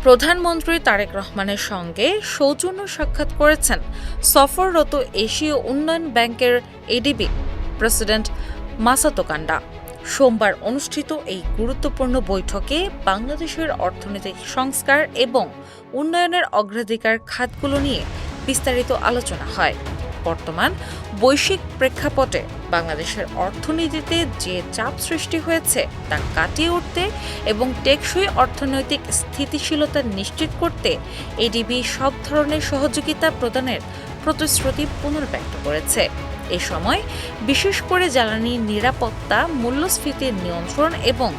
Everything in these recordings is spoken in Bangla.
প্রধানমন্ত্রী তারেক রহমানের সঙ্গে সৌজন্য সাক্ষাৎ করেছেন সফররত এশীয় উন্নয়ন ব্যাংকের এডিবি প্রেসিডেন্ট মাসাতো কান্ডা। সোমবার অনুষ্ঠিত এই গুরুত্বপূর্ণ বৈঠকে বাংলাদেশের অর্থনৈতিক সংস্কার এবং উন্নয়নের অগ্রাধিকার খাতগুলো নিয়ে বিস্তারিত আলোচনা হয়। বর্তমান বৈশ্বিক প্রেক্ষাপটে বাংলাদেশের অর্থনীতিতে যে চাপ সৃষ্টি হয়েছে তা কাটিয়ে উঠতে এবং টেকসই অর্থনৈতিক স্থিতিশীলতা নিশ্চিত করতে এডিবি সব ধরনের সহযোগিতা প্রদানের প্রতিশ্রুতি পুনর্ব্যক্ত করেছে। এ সময় বিশেষ করে জ্বালানি নিরাপত্তা, মূল্যস্ফীতির নিয়ন্ত্রণ এবং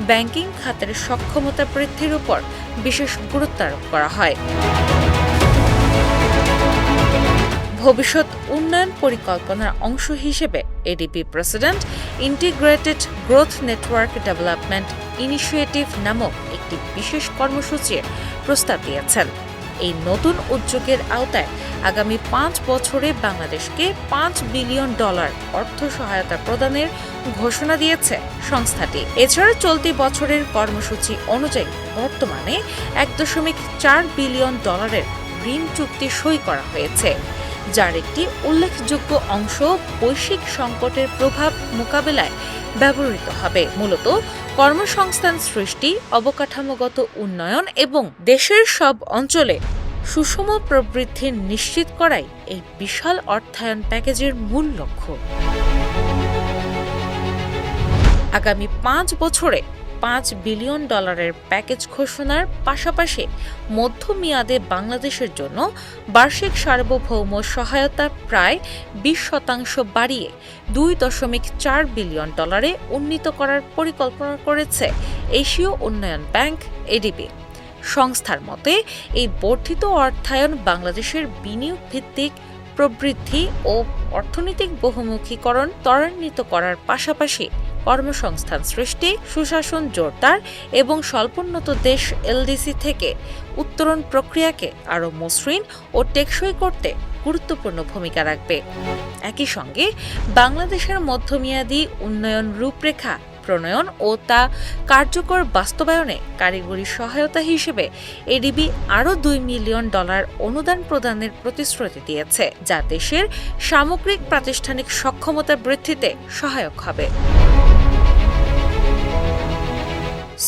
ব্যাংকিং খাতের সক্ষমতা বৃদ্ধির উপর বিশেষ গুরুত্ব আরোপ করা হয়। ভবিষ্যৎ উন্নয়ন পরিকল্পনার অংশ হিসেবে ADB president integrated growth network development initiative নামক একটি বিশেষ কর্মসূচির প্রস্তাব দিয়েছেন। এই নতুন উদ্যোগের আওতায় আগামী 5 বছরে বাংলাদেশকে $5 বিলিয়ন অর্থ সহায়তা প্রদানের ঘোষণা দিয়েছে সংস্থাটি। এছাড়া চলতি বছরের কর্মসূচি অনুযায়ী বর্তমানে $1.4 বিলিয়ন ঋণ চুক্তি সই করা হয়েছে, যার একটি উল্লেখযোগ্য অংশ বৈশ্বিক সংকটের প্রভাব মোকাবেলায় ব্যবহৃত হবে। মূলত কর্মসংস্থান সৃষ্টি, অবকাঠামোগত উন্নয়ন এবং দেশের সব অঞ্চলে সুষম প্রবৃদ্ধি নিশ্চিত করাই এই বিশাল অর্থায়ন প্যাকেজের মূল লক্ষ্য। আগামী 5 বছরে $5 বিলিয়ন প্যাকেজ ঘোষণার পাশাপাশি মধ্যমেয়াদে বাংলাদেশের জন্য বার্ষিক সার্বভৌম সহায়তা প্রায় 20% বাড়িয়ে $2.4 বিলিয়ন উন্নীত করার পরিকল্পনা করেছে এশীয় উন্নয়ন ব্যাংক এডিবি। সংস্থার মতে এই বর্ধিত অর্থায়ন বাংলাদেশের বিনিয়োগ ভিত্তিক প্রবৃদ্ধি ও অর্থনৈতিক বহুমুখীকরণ ত্বরান্বিত করার পাশাপাশি কর্মসংস্থান সৃষ্টি, সুশাসন জোরদার এবং স্বল্পোন্নত দেশ এলডিসি থেকে উত্তরণ প্রক্রিয়াকে আরও মসৃণ ও টেকসই করতে গুরুত্বপূর্ণ ভূমিকা রাখবে। একই সঙ্গে বাংলাদেশের মধ্যমেয়াদী উন্নয়ন রূপরেখা প্রণয়ন ও তা কার্যকর বাস্তবায়নে কারিগরি সহায়তা হিসেবে এডিবি আরও $2 মিলিয়ন অনুদান প্রদানের প্রতিশ্রুতি দিয়েছে, যা দেশের সামগ্রিক প্রাতিষ্ঠানিক সক্ষমতা বৃদ্ধিতে সহায়ক হবে।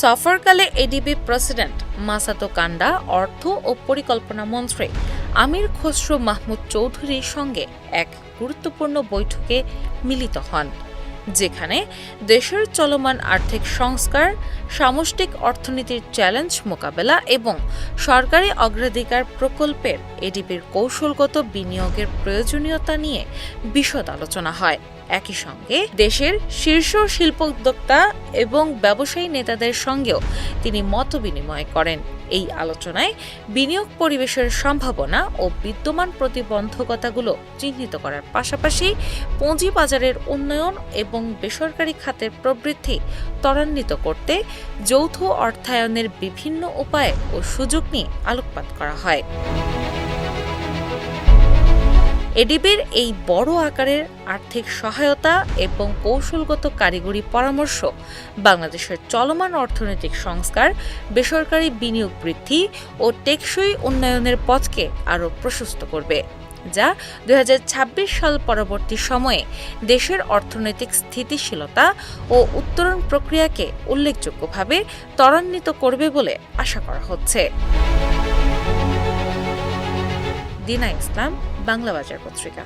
সফরকালে এডিবি প্রেসিডেন্ট মাসাতো কান্ডা অর্থ ও পরিকল্পনা মন্ত্রী আমির খসরু মাহমুদ চৌধুরীর সঙ্গে এক গুরুত্বপূর্ণ বৈঠকে মিলিত হন, যেখানে দেশের চলমান আর্থিক সংস্কার, সামষ্টিক অর্থনীতির চ্যালেঞ্জ মোকাবেলা এবং সরকারি অগ্রাধিকার প্রকল্পের এডিবির কৌশলগত বিনিয়োগের প্রয়োজনীয়তা নিয়ে বিশদ আলোচনা হয়। একই সঙ্গে দেশের শীর্ষ শিল্পোদ্যোক্তা এবং ব্যবসায়ী নেতাদের সঙ্গেও তিনি মতবিনিময় করেন। এই আলোচনায় বিনিয়োগ পরিবেশের সম্ভাবনা ও বিদ্যমান প্রতিবন্ধকতাগুলো চিহ্নিত করার পাশাপাশি পুঁজিবাজারের উন্নয়ন এবং বেসরকারি খাতের প্রবৃদ্ধি ত্বরান্বিত করতে যৌথ অর্থায়নের বিভিন্ন উপায় ও সুযোগ নিয়ে আলোকপাত করা হয়। এডিবির এই বড় আকারের আর্থিক সহায়তা এবং কৌশলগত কারিগরি পরামর্শ বাংলাদেশের চলমান অর্থনৈতিক সংস্কার, বেসরকারি বিনিয়োগ বৃদ্ধি ও টেকসই উন্নয়নের পথকে আরও প্রশস্ত করবে, যা 2026 সাল পরবর্তী সময়ে দেশের অর্থনৈতিক স্থিতিশীলতা ও উত্তরণ প্রক্রিয়াকে উল্লেখযোগ্যভাবে ত্বরান্বিত করবে বলে আশা করা হচ্ছে। দিনা ইসলাম, বাংলা বাজার পত্রিকা।